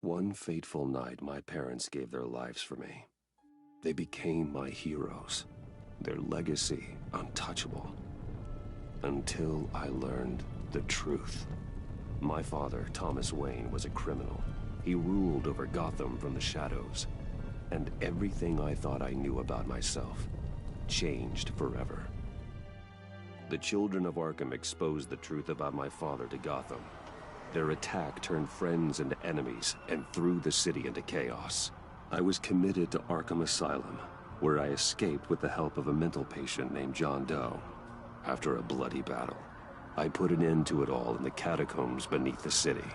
One fateful night, my parents gave their lives for me. They became my heroes, their legacy untouchable. Until I learned the truth. My father, Thomas Wayne, was a criminal. He ruled over Gotham from the shadows. And everything I thought I knew about myself changed forever. The children of Arkham exposed the truth about my father to Gotham. Their attack turned friends into enemies and threw the city into chaos. I was committed to Arkham Asylum, where I escaped with the help of a mental patient named John Doe. After a bloody battle, I put an end to it all in the catacombs beneath the city.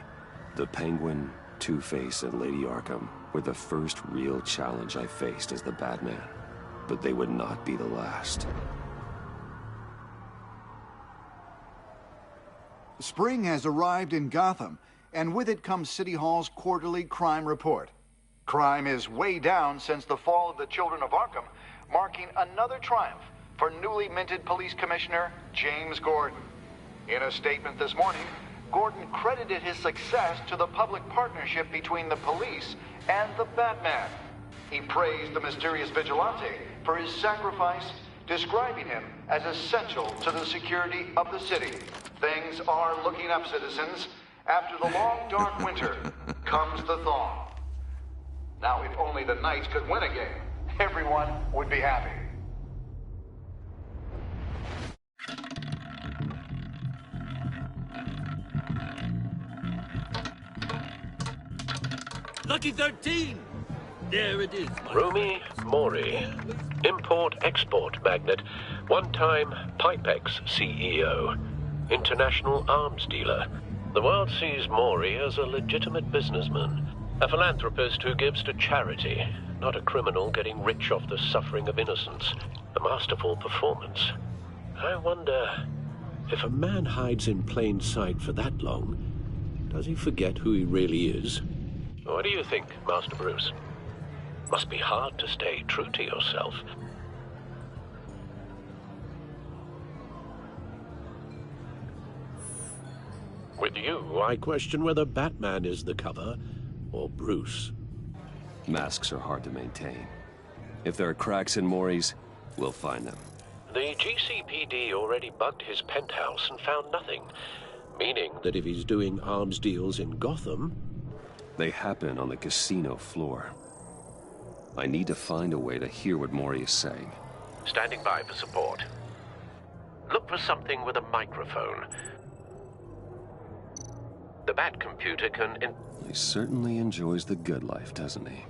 The Penguin, Two-Face, and Lady Arkham were the first real challenge I faced as the Batman. But they would not be the last. Spring has arrived in Gotham, and with it comes City Hall's quarterly crime report. Crime is way down since the fall of the Children of Arkham, marking another triumph for newly minted Police Commissioner James Gordon. In a statement this morning, Gordon credited his success to the public partnership between the police and the Batman. He praised the mysterious vigilante for his sacrifice, describing him as essential to the security of the city. Things are looking up, citizens. After the long, dark winter comes the thaw. Now, if only the Knights could win a game, everyone would be happy. Lucky 13! There it is. Rumi Mori, import-export magnate, one-time Pipex CEO, international arms dealer. The world sees Mori as a legitimate businessman, a philanthropist who gives to charity, not a criminal getting rich off the suffering of innocence. A masterful performance. I wonder, if a man hides in plain sight for that long, does he forget who he really is? What do you think, Master Bruce? Must be hard to stay true to yourself. With you, I question whether Batman is the cover, or Bruce. Masks are hard to maintain. If there are cracks in Mori's, we'll find them. The GCPD already bugged his penthouse and found nothing, meaning that if he's doing arms deals in Gotham... They happen on the casino floor. I need to find a way to hear what Mori is saying. Standing by for support. Look for something with a microphone. The Bat computer can... He certainly enjoys the good life, doesn't he?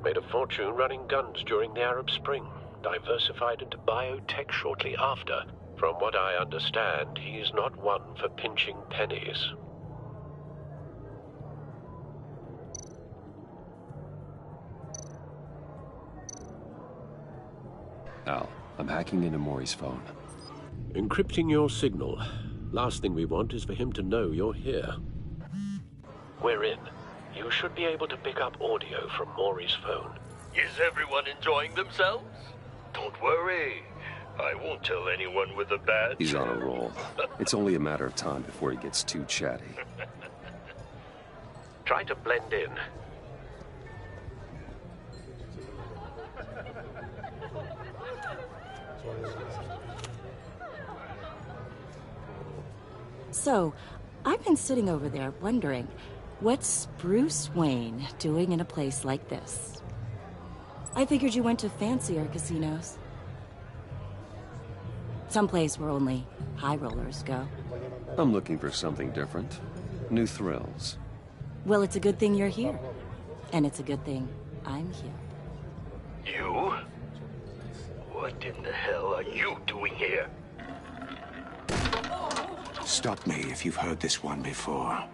Made a fortune running guns during the Arab Spring. Diversified into biotech shortly after. From what I understand, he's not one for pinching pennies. Al, I'm hacking into Mori's phone. Encrypting your signal. Last thing we want is for him to know you're here. We're in. You should be able to pick up audio from Mori's phone. Is everyone enjoying themselves? Don't worry. I won't tell anyone with a badge. He's on a roll. It's only a matter of time before he gets too chatty. Try to blend in. So, I've been sitting over there wondering, what's Bruce Wayne doing in a place like this? I figured you went to fancier casinos. Someplace where only high rollers go. I'm looking for something different. New thrills. Well, it's a good thing you're here. And it's a good thing I'm here. You? What in the hell are you doing here? Stop me if you've heard this one before.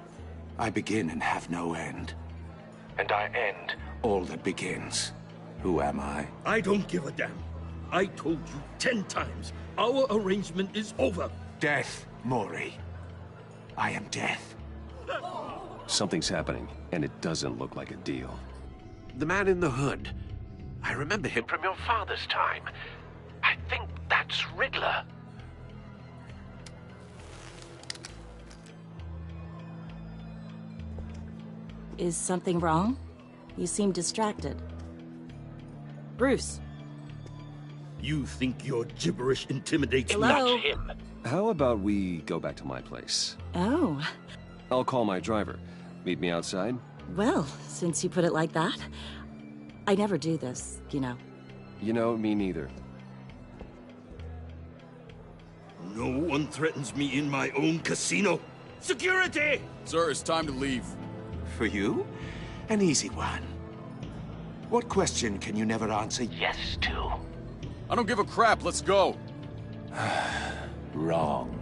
I begin and have no end. And I end all that begins. Who am I? I don't give a damn. I told you 10 times. Our arrangement is over. Death, Mori. I am death. Something's happening, and it doesn't look like a deal. The man in the hood. I remember him from your father's time. I think that's Riddler. Is something wrong? You seem distracted. Bruce. You think your gibberish intimidates Hello? Not him. How about we go back to my place? Oh, I'll call my driver. Meet me outside? well, since you put it like that. I never do this, you know. You know, me neither. No one threatens me in my own casino. Security! Sir, it's time to leave. For you? An easy one. What question can you never answer yes to? I don't give a crap, let's go. Wrong.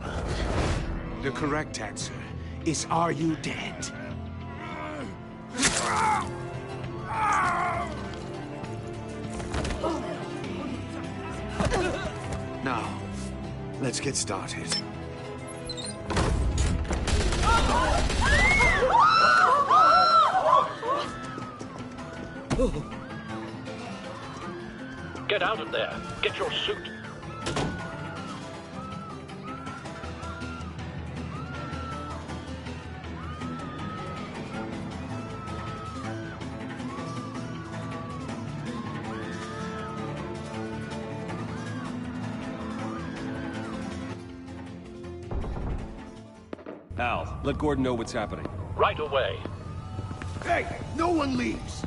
The correct answer is, are you dead? Now, let's get started. Get out of there. Get your suit. Al, let Gordon know what's happening. Right away. Hey, no one leaves!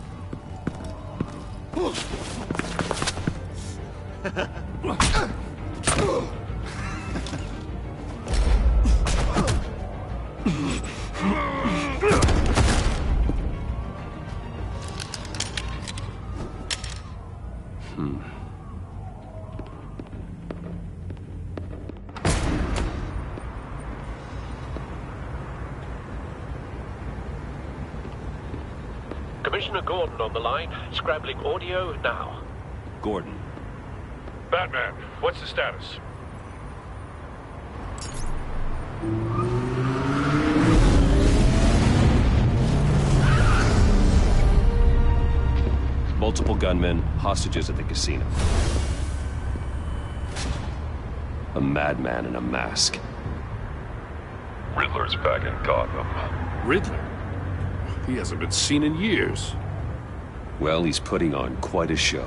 Commissioner Gordon on the line. Scrambling audio now. Gordon. Batman, what's the status? Multiple gunmen, hostages at the casino. A madman in a mask. Riddler's back in Gotham. Riddler? He hasn't been seen in years. Well, he's putting on quite a show.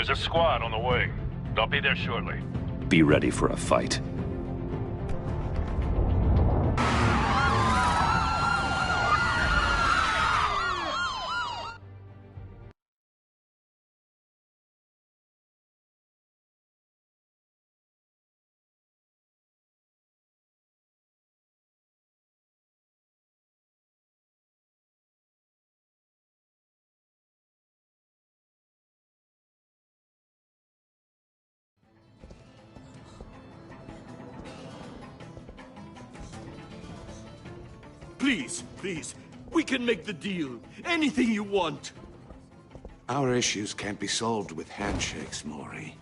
There's a squad on the way. I'll be there shortly. Be ready for a fight. Please, please. We can make the deal. Anything you want. Our issues can't be solved with handshakes, Maury.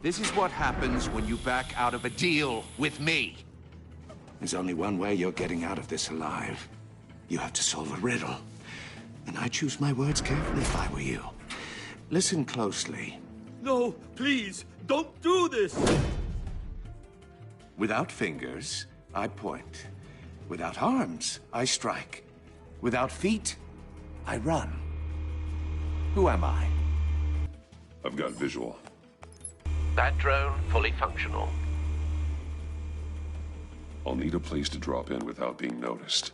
This is what happens when you back out of a deal with me. There's only one way you're getting out of this alive. You have to solve a riddle. And I choose my words carefully if I were you. Listen closely. No, please, don't do this. Without fingers, I point. Without arms, I strike. Without feet, I run. Who am I? I've got visual. That drone fully functional. I'll need a place to drop in without being noticed.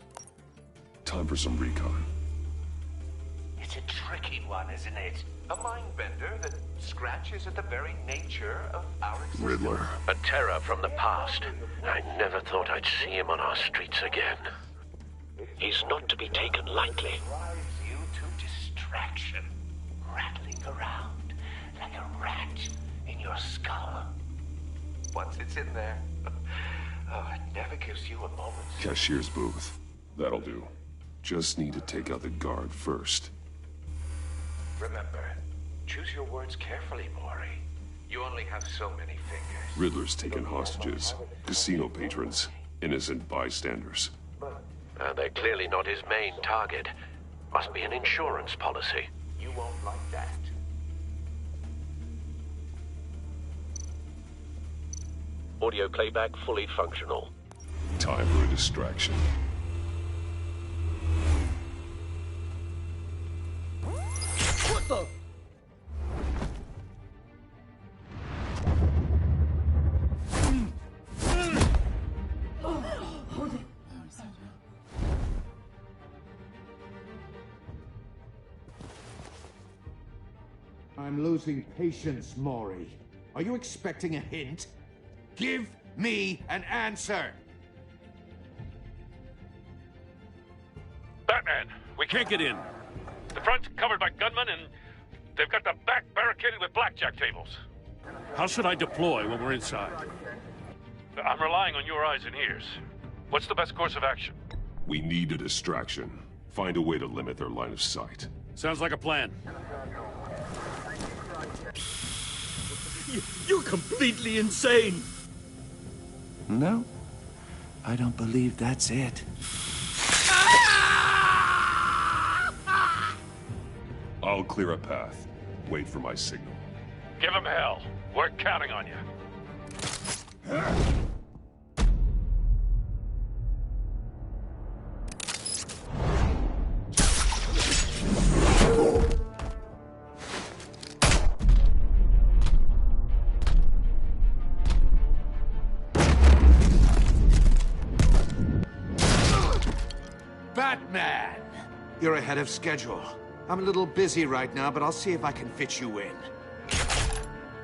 Time for some recon. It's a tricky one, isn't it? A mind bender that scratches at the very nature of our existence. Riddler. A terror from the past. I never thought I'd see him on our streets again. He's not to be taken lightly. Drives you to distraction, rattling around like a rat in your skull. Once it's in there, it never gives you a moment's... Cashier's booth. That'll do. Just need to take out the guard first. Remember, choose your words carefully, Maury. You only have so many fingers. Riddler's taken hostages. Casino patrons. Innocent bystanders. They're clearly not his main target. Must be an insurance policy. You won't like that. Audio playback fully functional. Time for a distraction. What the? I'm losing patience, Maury. Are you expecting a hint? Give me an answer! Batman, we can't get in. The front's covered by gunmen, and they've got the back barricaded with blackjack tables. How should I deploy when we're inside? I'm relying on your eyes and ears. What's the best course of action? We need a distraction. Find a way to limit their line of sight. Sounds like a plan. You're completely insane! No, I don't believe that's it. I'll clear a path. Wait for my signal. Give him hell. We're counting on you. Batman! You're ahead of schedule. I'm a little busy right now, but I'll see if I can fit you in.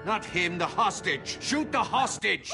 Not him, the hostage! Shoot the hostage!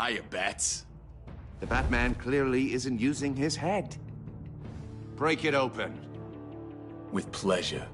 Hiya, Bats. The Batman clearly isn't using his head. Break it open. With pleasure.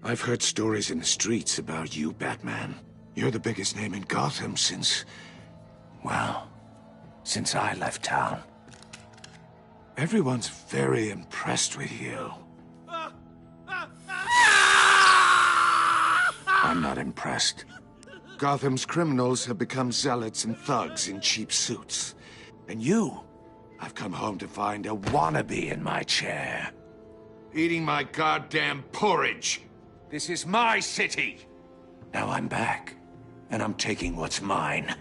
I've heard stories in the streets about you, Batman. You're the biggest name in Gotham since... well, since I left town. Everyone's very impressed with you. I'm not impressed. Gotham's criminals have become zealots and thugs in cheap suits. And you, I've come home to find a wannabe in my chair. Eating my goddamn porridge. This is my city. Now I'm back, and I'm taking what's mine.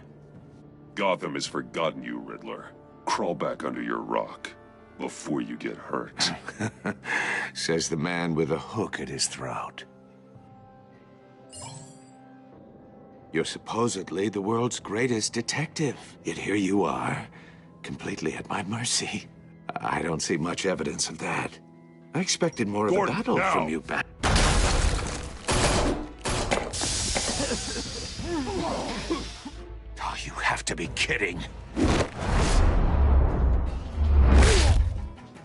Gotham has forgotten you, Riddler. Crawl back under your rock before you get hurt. Says the man with a hook at his throat. You're supposedly the world's greatest detective. Yet here you are, completely at my mercy. I don't see much evidence of that. I expected more of a battle from you, Bat. Oh, you have to be kidding.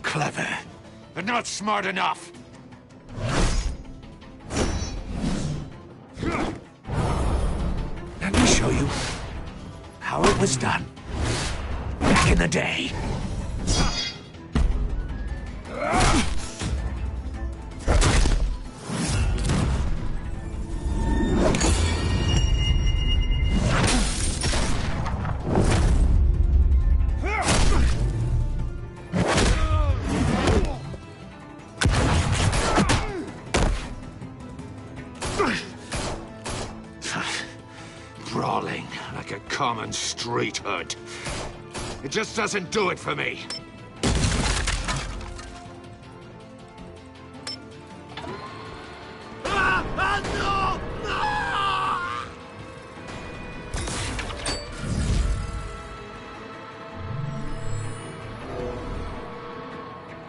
Clever, but not smart enough. Let me show you how it was done back in the day. like a common street hood. It just doesn't do it for me.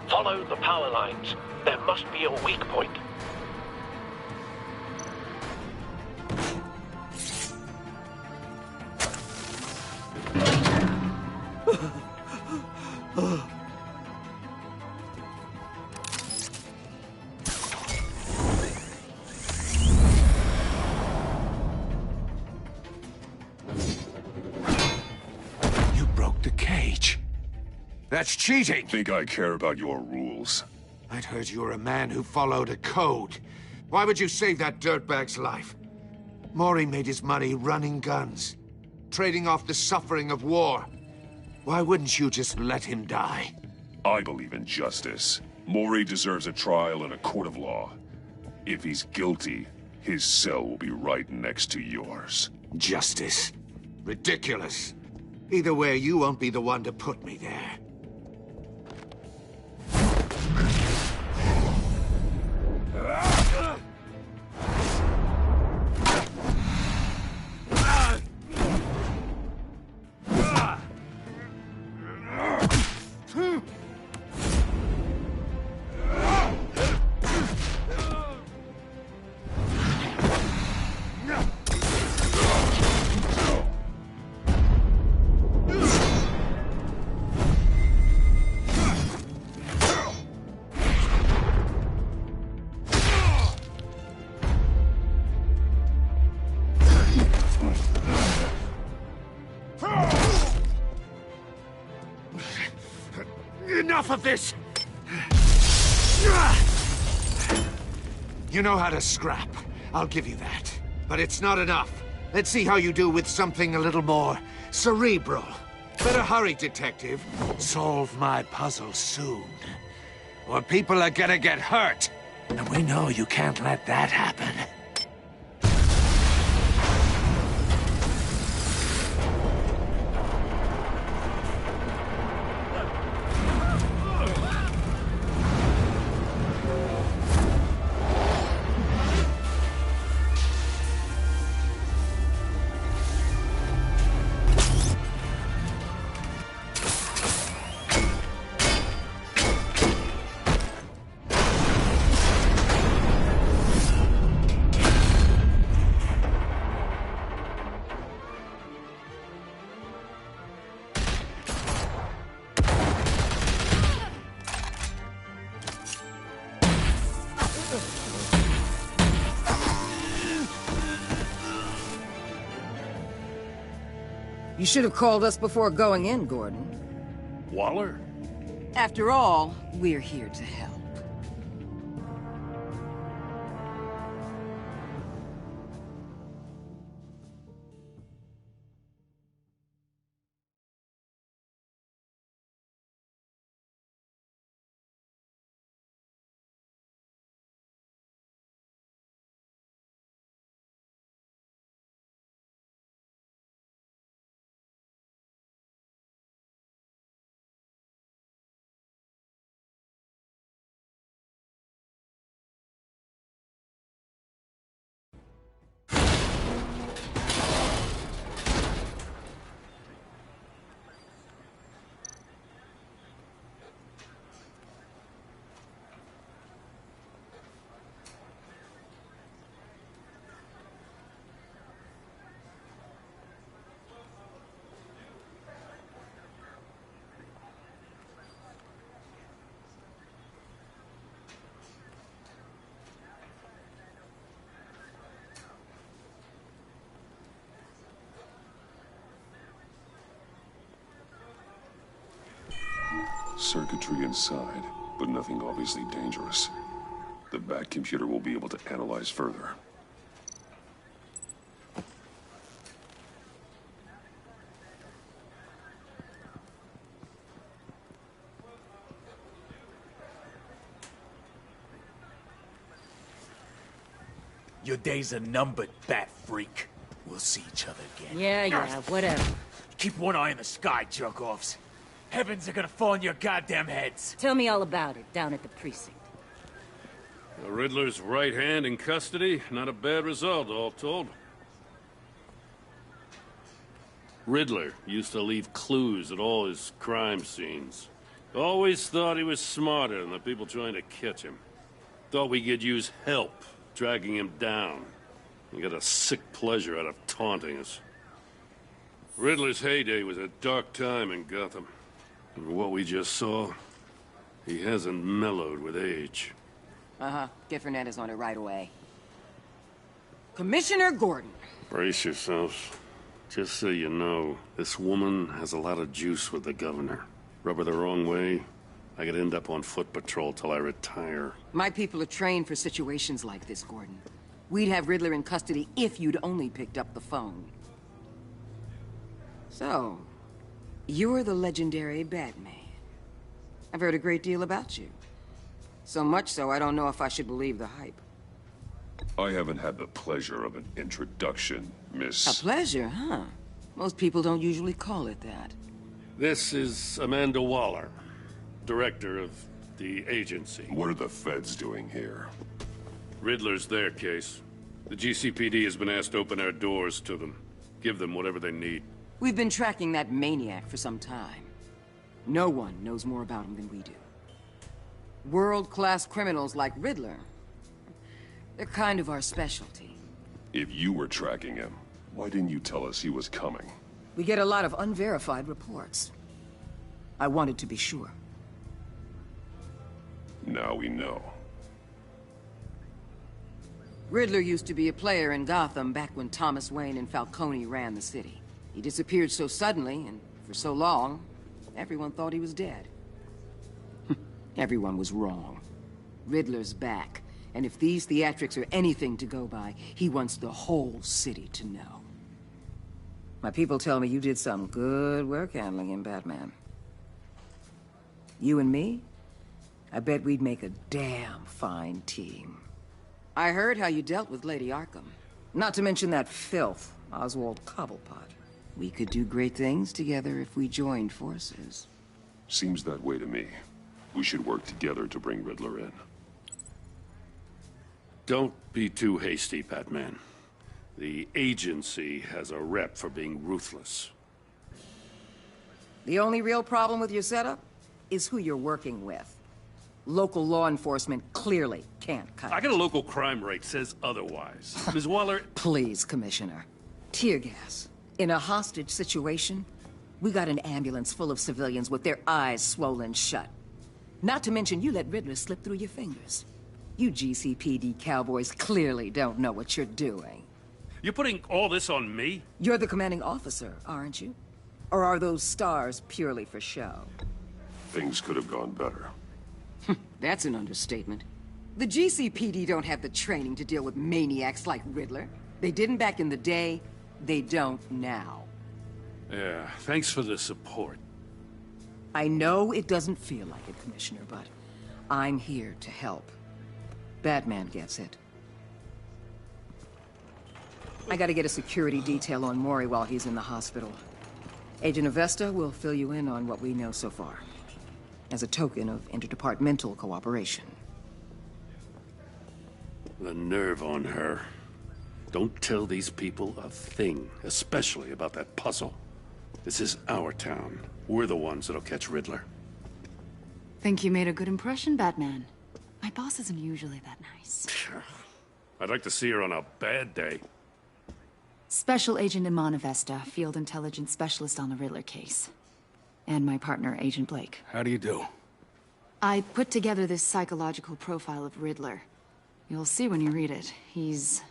Follow the power lines. There must be a weak point. You broke the cage. That's cheating! Think I care about your rules? I'd heard you were a man who followed a code. Why would you save that dirtbag's life? Mori made his money running guns, trading off the suffering of war. Why wouldn't you just let him die? I believe in justice. Mori deserves a trial in a court of law. If he's guilty, his cell will be right next to yours. Justice? Ridiculous. Either way, you won't be the one to put me there. Enough of this! You know how to scrap. I'll give you that. But it's not enough. Let's see how you do with something a little more cerebral. Better hurry, detective. Solve my puzzle soon. Or people are gonna get hurt. And we know you can't let that happen. You should have called us before going in, Gordon. Waller? After all, we're here to help. Circuitry inside, but nothing obviously dangerous. The back computer will be able to analyze further. Your days are numbered, bat freak. We'll see each other again. Yeah, whatever. Keep one eye in the sky, jerk-offs. Heavens are gonna fall on your goddamn heads. Tell me all about it down at the precinct. The Riddler's right hand in custody. Not a bad result, all told. Riddler used to leave clues at all his crime scenes. Always thought he was smarter than the people trying to catch him. Thought we could use help dragging him down. He got a sick pleasure out of taunting us. Riddler's heyday was a dark time in Gotham. And what we just saw, he hasn't mellowed with age. Uh-huh. Get Fernandez on it right away. Commissioner Gordon. Brace yourselves. Just so you know, this woman has a lot of juice with the governor. Rub her the wrong way, I could end up on foot patrol till I retire. My people are trained for situations like this, Gordon. We'd have Riddler in custody if you'd only picked up the phone. So, you're the legendary Batman. I've heard a great deal about you. So much so, I don't know if I should believe the hype. I haven't had the pleasure of an introduction, Miss... A pleasure, huh? Most people don't usually call it that. This is Amanda Waller, director of the agency. What are the feds doing here? Riddler's their case. The GCPD has been asked to open our doors to them. Give them whatever they need. We've been tracking that maniac for some time. No one knows more about him than we do. World-class criminals like Riddler. They're kind of our specialty. If you were tracking him, why didn't you tell us he was coming? We get a lot of unverified reports. I wanted to be sure. Now we know. Riddler used to be a player in Gotham back when Thomas Wayne and Falcone ran the city. He disappeared so suddenly and for so long, everyone thought he was dead. Everyone was wrong. Riddler's back, and if these theatrics are anything to go by, he wants the whole city to know. My people tell me you did some good work handling him, Batman. You and me? I bet we'd make a damn fine team. I heard how you dealt with Lady Arkham. Not to mention that filth, Oswald Cobblepot. We could do great things together if we joined forces. Seems that way to me. We should work together to bring Riddler in. Don't be too hasty, Batman. The agency has a rep for being ruthless. The only real problem with your setup is who you're working with. Local law enforcement clearly can't cut it. I got a local crime rate says otherwise. Ms. Waller... Please, Commissioner. Tear gas. In a hostage situation, we got an ambulance full of civilians with their eyes swollen shut. Not to mention you let Riddler slip through your fingers. You GCPD cowboys clearly don't know what you're doing. You're putting all this on me? You're the commanding officer, aren't you? Or are those stars purely for show? Things could have gone better. That's an understatement. The GCPD don't have the training to deal with maniacs like Riddler. They didn't back in the day, they don't now. Yeah, thanks for the support. I know it doesn't feel like it, Commissioner, but I'm here to help. Batman gets it. I gotta get a security detail on Mori while he's in the hospital. Agent Avesta will fill you in on what we know so far, as a token of interdepartmental cooperation. The nerve on her. Don't tell these people a thing, especially about that puzzle. This is our town. We're the ones that'll catch Riddler. Think you made a good impression, Batman? My boss isn't usually that nice. I'd like to see her on a bad day. Special Agent Iman Avesta, Field Intelligence Specialist on the Riddler case. And my partner, Agent Blake. How do you do? I put together this psychological profile of Riddler. You'll see when you read it. He's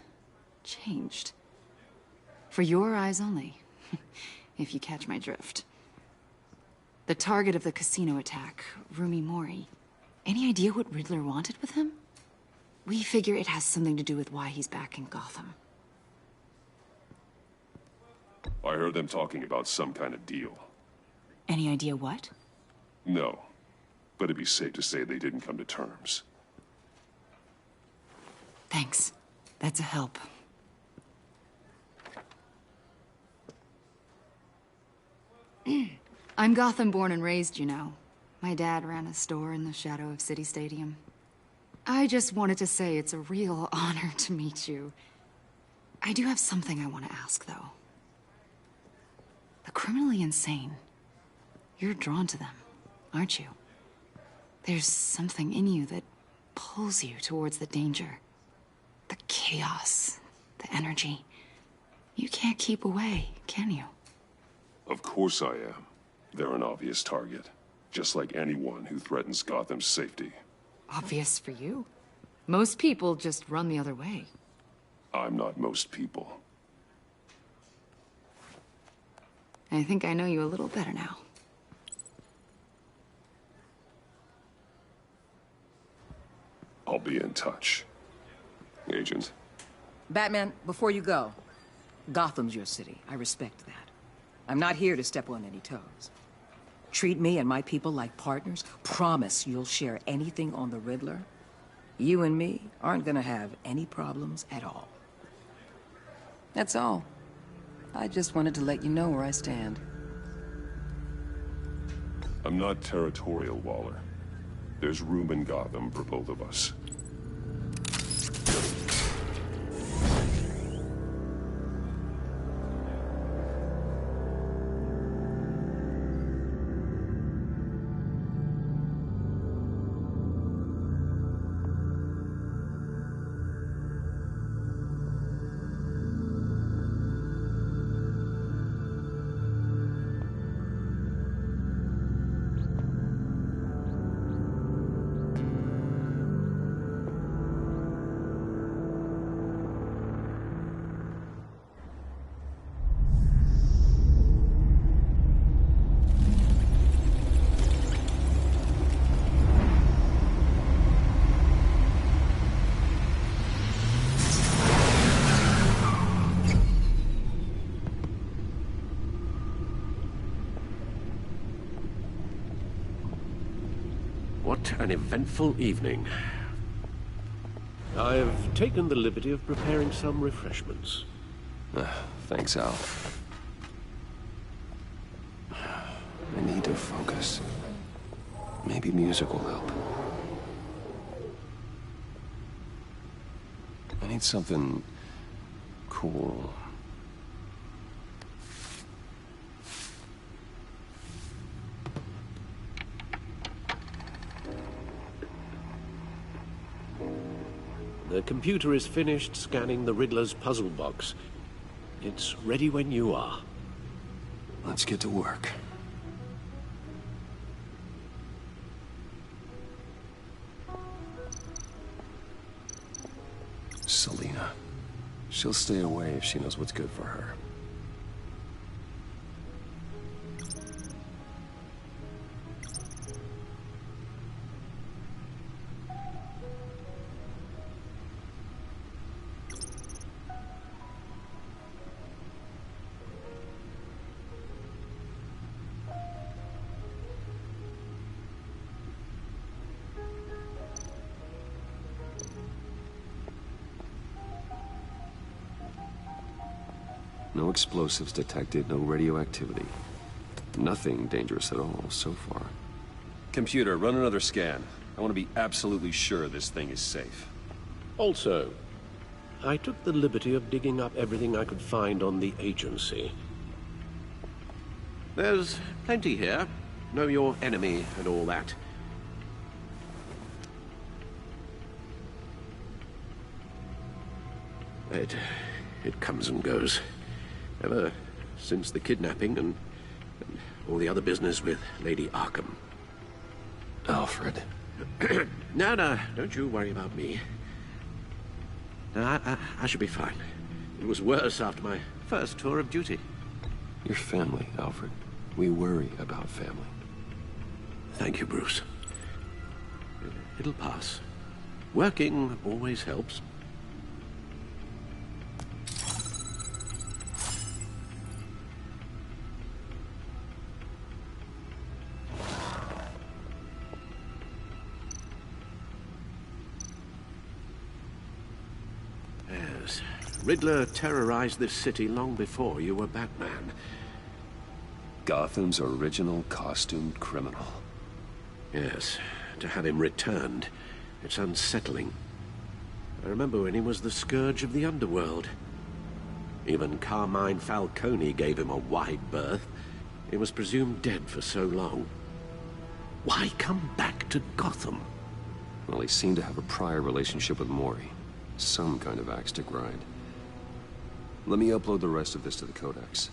changed. For your eyes only, if you catch my drift. The target of the casino attack, Rumi Mori. Any idea what Riddler wanted with him? We figure it has something to do with why he's back in Gotham. I heard them talking about some kind of deal. Any idea what? No, but it'd be safe to say they didn't come to terms. Thanks. That's a help. I'm Gotham born and raised, you know. My dad ran a store in the shadow of City Stadium. I just wanted to say it's a real honor to meet you. I do have something I want to ask, though. The criminally insane. You're drawn to them, aren't you? There's something in you that pulls you towards the danger. The chaos, the energy. You can't keep away, can you? Of course I am. They're an obvious target. Just like anyone who threatens Gotham's safety. Obvious for you. Most people just run the other way. I'm not most people. I think I know you a little better now. I'll be in touch. Agent. Batman, before you go, Gotham's your city. I respect that. I'm not here to step on any toes. Treat me and my people like partners. Promise you'll share anything on the Riddler. You and me aren't gonna have any problems at all. That's all. I just wanted to let you know where I stand. I'm not territorial, Waller. There's room in Gotham for both of us. What an eventful evening. I've taken the liberty of preparing some refreshments. Thanks, Al. I need to focus. Maybe music will help. I need something cool. The computer is finished scanning the Riddler's puzzle box. It's ready when you are. Let's get to work. Selina. She'll stay away if she knows what's good for her. No explosives detected, no radioactivity. Nothing dangerous at all so far. Computer, run another scan. I want to be absolutely sure this thing is safe. Also, I took the liberty of digging up everything I could find on the agency. There's plenty here. Know your enemy and all that. It comes and goes. Ever since the kidnapping and all the other business with Lady Arkham. Alfred. No, don't you worry about me. No, I should be fine. It was worse after my first tour of duty. Your family, Alfred. We worry about family. Thank you, Bruce. It'll pass. Working always helps. Riddler terrorized this city long before you were Batman. Gotham's original costumed criminal. Yes, to have him returned, it's unsettling. I remember when he was the scourge of the underworld. Even Carmine Falcone gave him a wide berth. He was presumed dead for so long. Why come back to Gotham? Well, he seemed to have a prior relationship with Mori. Some kind of axe to grind. Let me upload the rest of this to the Codex.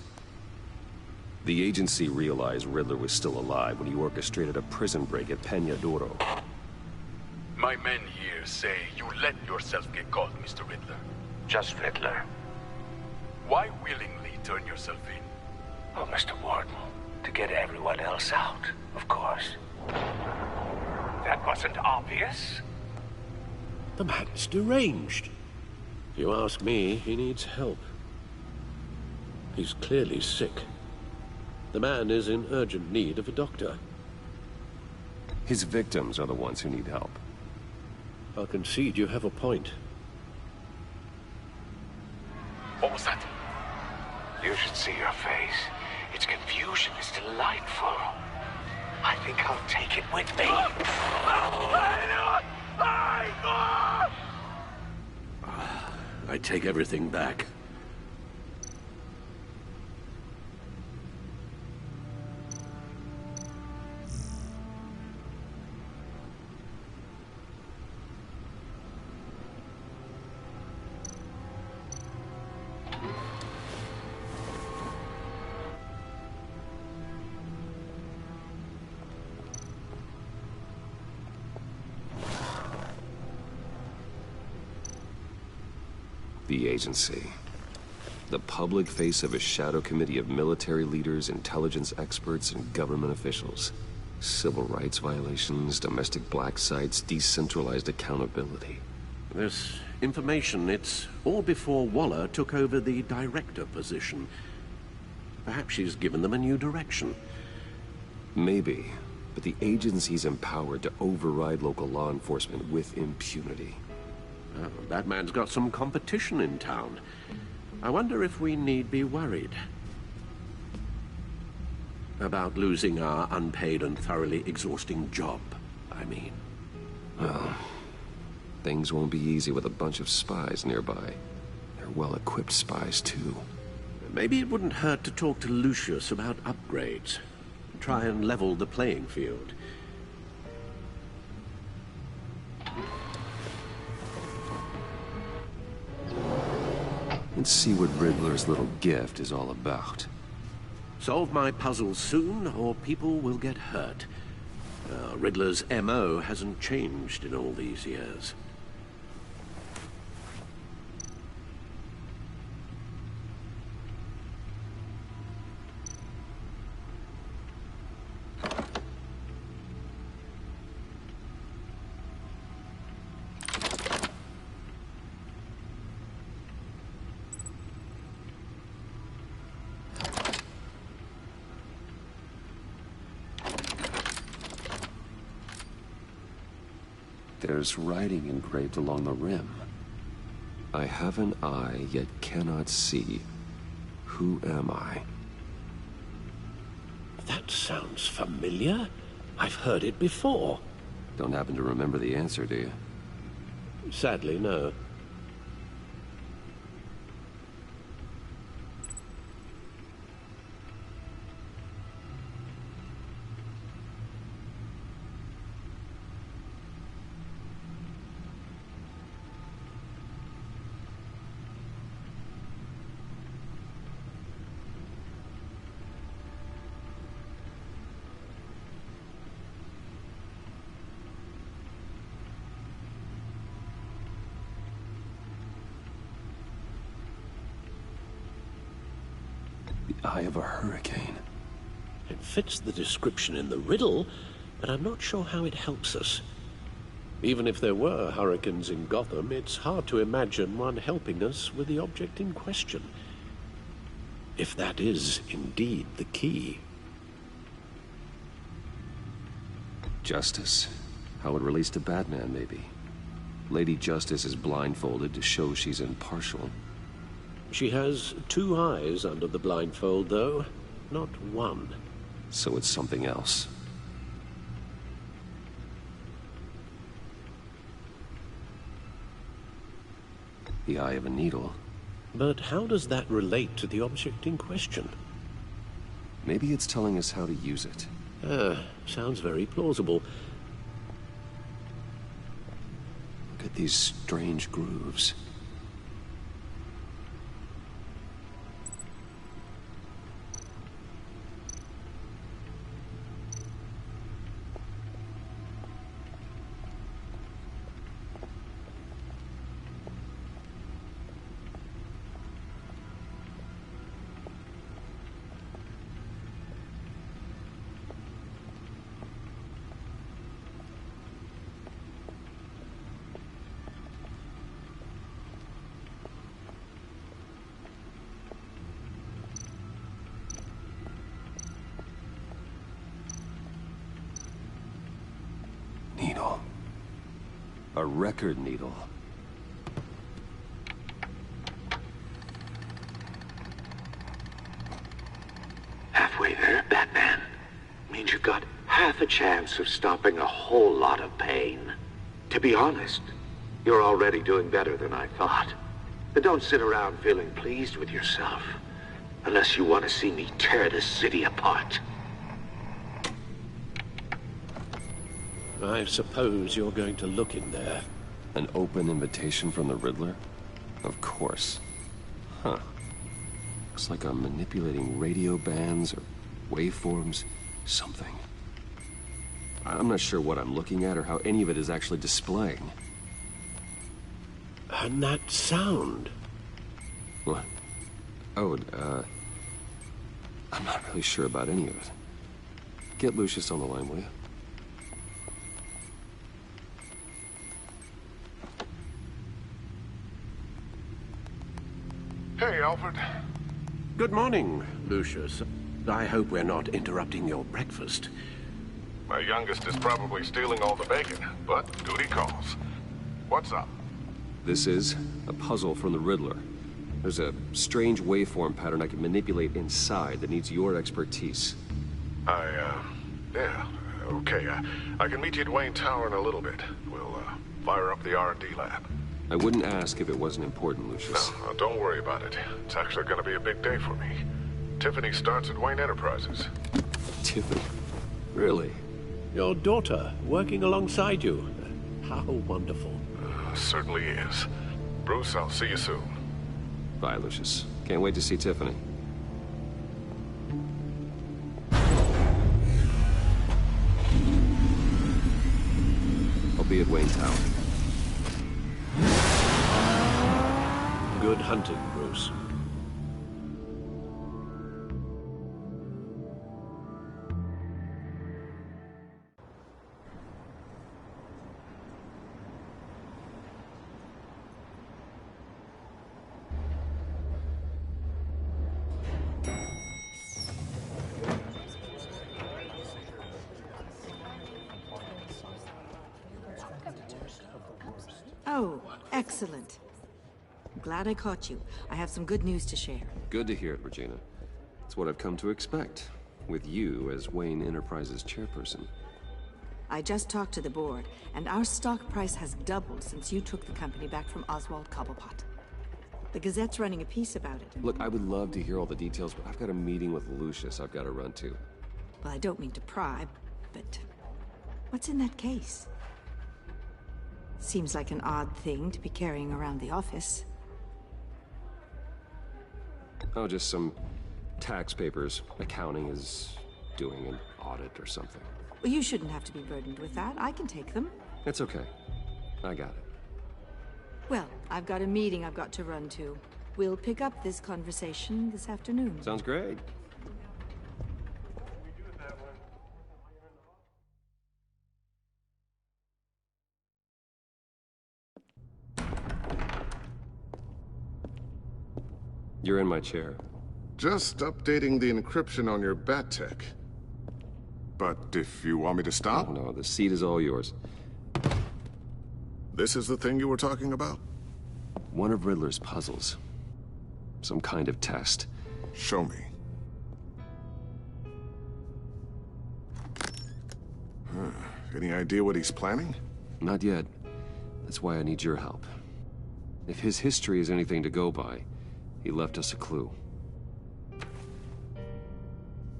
The agency realized Riddler was still alive when he orchestrated a prison break at Peñadoro. My men here say you let yourself get caught, Mr. Riddler. Just Riddler. Why willingly turn yourself in? Oh, Mr. Warden, to get everyone else out, of course. That wasn't obvious. The man's deranged. If you ask me, he needs help. He's clearly sick. The man is in urgent need of a doctor. His victims are the ones who need help. I'll concede you have a point. What was that? You should see your face. Its confusion is delightful. I think I'll take it with me. I take everything back. The agency. The public face of a shadow committee of military leaders, intelligence experts, and government officials. Civil rights violations, domestic black sites, decentralized accountability. This information, it's all before Waller took over the director position. Perhaps she's given them a new direction. Maybe, but the agency's empowered to override local law enforcement with impunity. Oh, Batman's got some competition in town. I wonder if we need be worried about losing our unpaid and thoroughly exhausting job, I mean. Well, things won't be easy with a bunch of spies nearby. They're well-equipped spies, too. Maybe it wouldn't hurt to talk to Lucius about upgrades. Try and level the playing field. Let's see what Riddler's little gift is all about. Solve my puzzles soon, or people will get hurt. Riddler's MO hasn't changed in all these years. There's writing engraved along the rim. I have an eye, yet cannot see. Who am I? That sounds familiar. I've heard it before. Don't happen to remember the answer, do you? Sadly, no. Eye of a hurricane. It fits the description in the riddle, but I'm not sure how it helps us. Even if there were hurricanes in Gotham, it's hard to imagine one helping us with the object in question. If that is indeed the key. Justice? How it relates to Batman, maybe. Lady Justice is blindfolded to show she's impartial. She has two eyes under the blindfold, though, not one. so it's something else. The eye of a needle. But how does that relate to the object in question? Maybe it's telling us how to use it. Sounds very plausible. Look at these strange grooves. Needle. A record needle. Halfway there, Batman. Means you've got half a chance of stopping a whole lot of pain. To be honest, you're already doing better than I thought. But don't sit around feeling pleased with yourself. Unless you want to see me tear this city apart. I suppose you're going to look in there. An open invitation from the Riddler? Of course. Huh. Looks like I'm manipulating radio bands or waveforms. Something. I'm not sure what I'm looking at or how any of it is actually displaying. And that sound. What? Oh, I'm not really sure about any of it. Get Lucius on the line, will you? Hey, Alfred. Good morning, Lucius. I hope we're not interrupting your breakfast. My youngest is probably stealing all the bacon, but duty calls. What's up? This is a puzzle from the Riddler. There's a strange waveform pattern I can manipulate inside that needs your expertise. Yeah, okay. I can meet you at Wayne Tower in a little bit. We'll, fire up the R&D lab. I wouldn't ask if it wasn't important, Lucius. No, don't worry about it. It's actually gonna be a big day for me. Tiffany starts at Wayne Enterprises. Tiffany? Really? Your daughter, working alongside you. How wonderful. Certainly is. Bruce, I'll see you soon. Bye, Lucius. Can't wait to see Tiffany. I'll be at Wayne Tower. Good hunting, Bruce. Oh, excellent. I'm glad I caught you. I have some good news to share. Good to hear it, Regina. It's what I've come to expect, with you as Wayne Enterprises chairperson. I just talked to the board, and our stock price has doubled since you took the company back from Oswald Cobblepot. The Gazette's running a piece about it. Look, I would love to hear all the details, but I've got a meeting with Lucius I've got to run to. Well, I don't mean to pry, but what's in that case? Seems like an odd thing to be carrying around the office. Oh, just some tax papers. Accounting is doing an audit or something. Well, you shouldn't have to be burdened with that. I can take them. It's okay. I got it. Well, I've got a meeting I've got to run to. We'll pick up this conversation this afternoon. Sounds great. You're in my chair. Just updating the encryption on your Bat-Tech. But if you want me to stop? Oh, no, the seat is all yours. This is the thing you were talking about? One of Riddler's puzzles. Some kind of test. Show me. Any idea what he's planning? Not yet. That's why I need your help. If his history is anything to go by, he left us a clue.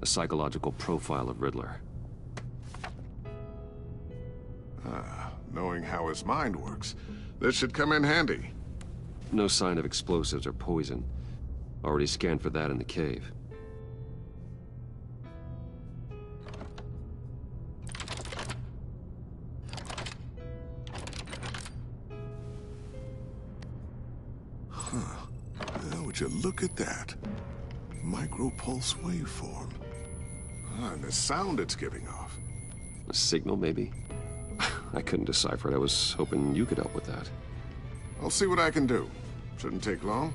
A psychological profile of Riddler. Knowing how his mind works, this should come in handy. No sign of explosives or poison. Already scanned for that in the cave. Would you look at that? Micropulse waveform. And the sound it's giving off. A signal, maybe? I couldn't decipher it. I was hoping you could help with that. I'll see what I can do. Shouldn't take long.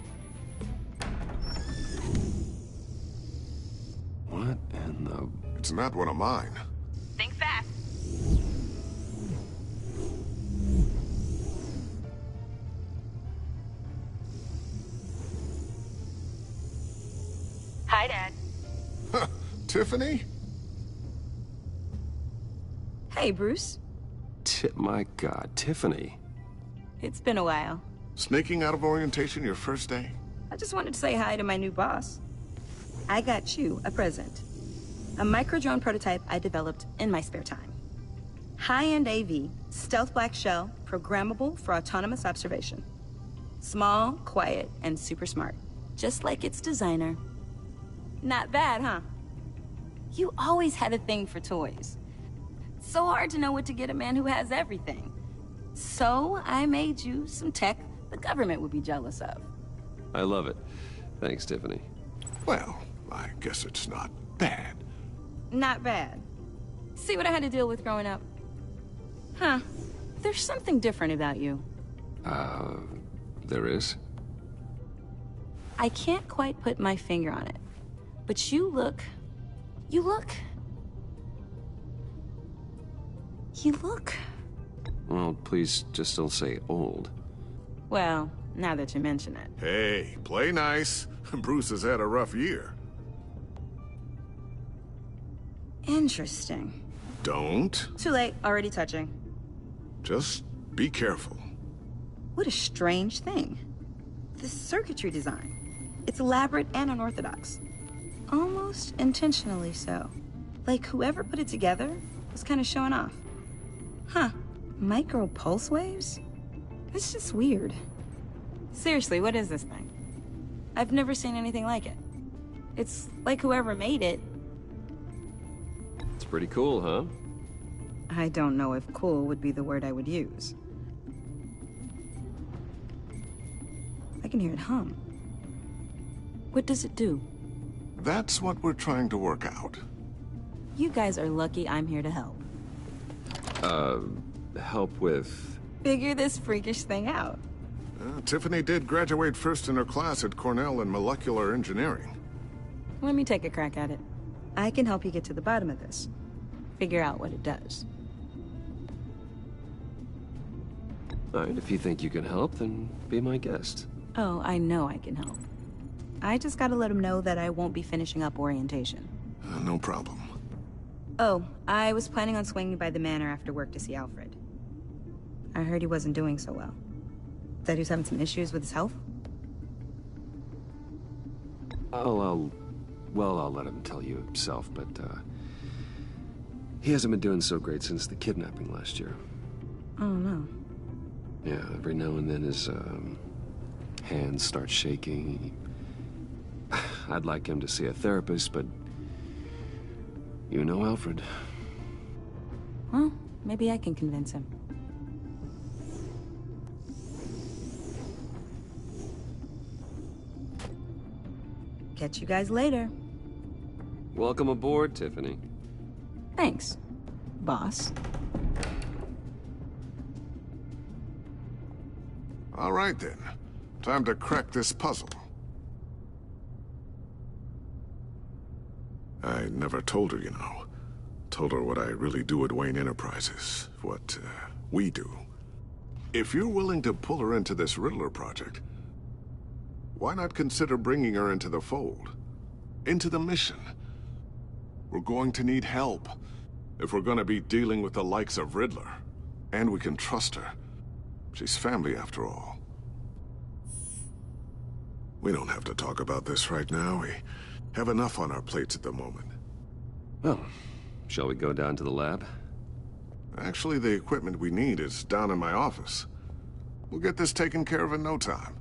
What in the... It's not one of mine. Think fast. Hi, Dad. Tiffany? Hey, Bruce. My God, Tiffany. It's been a while. Sneaking out of orientation your first day? I just wanted to say hi to my new boss. I got you a present. A micro-drone prototype I developed in my spare time. High-end AV, stealth black shell, programmable for autonomous observation. Small, quiet, and super smart. Just like its designer. Not bad, huh? You always had a thing for toys. So hard to know what to get a man who has everything. So I made you some tech the government would be jealous of. I love it. Thanks, Tiffany. Well, I guess it's not bad. Not bad. See what I had to deal with growing up? Huh. There's something different about you. There is? I can't quite put my finger on it. But you look... You look... Well, please just don't say old. Well, now that you mention it. Hey, play nice. Bruce has had a rough year. Interesting. Don't. Too late, already touching. Just be careful. What a strange thing. The circuitry design. It's elaborate and unorthodox. Almost intentionally so. Like whoever put it together was kind of showing off. Huh. Micro pulse waves? That's just weird. Seriously, what is this thing? I've never seen anything like it. It's like whoever made it. It's pretty cool, huh? I don't know if cool would be the word I would use. I can hear it hum. What does it do? That's what we're trying to work out. You guys are lucky I'm here to help. Help with... Figure this freakish thing out. Tiffany did graduate first in her class at Cornell in molecular engineering. Let me take a crack at it. I can help you get to the bottom of this. Figure out what it does. All right, if you think you can help, then be my guest. Oh, I know I can help. I just gotta let him know that I won't be finishing up orientation. No problem. Oh, I was planning on swinging by the manor after work to see Alfred. I heard he wasn't doing so well. That he was having some issues with his health? Well, I'll let him tell you himself, but, he hasn't been doing so great since the kidnapping last year. Oh, no. Yeah, every now and then his, hands start shaking. I'd like him to see a therapist, but... You know Alfred. Well, maybe I can convince him. Catch you guys later. Welcome aboard, Tiffany. Thanks, boss. All right, then. Time to crack this puzzle. I never told her, you know. Told her what I really do at Wayne Enterprises. What, we do. If you're willing to pull her into this Riddler project, why not consider bringing her into the fold? Into the mission? We're going to need help. If we're gonna be dealing with the likes of Riddler, and we can trust her, she's family after all. We don't have to talk about this right now. We have enough on our plates at the moment. Well, shall we go down to the lab? Actually, the equipment we need is down in my office. We'll get this taken care of in no time.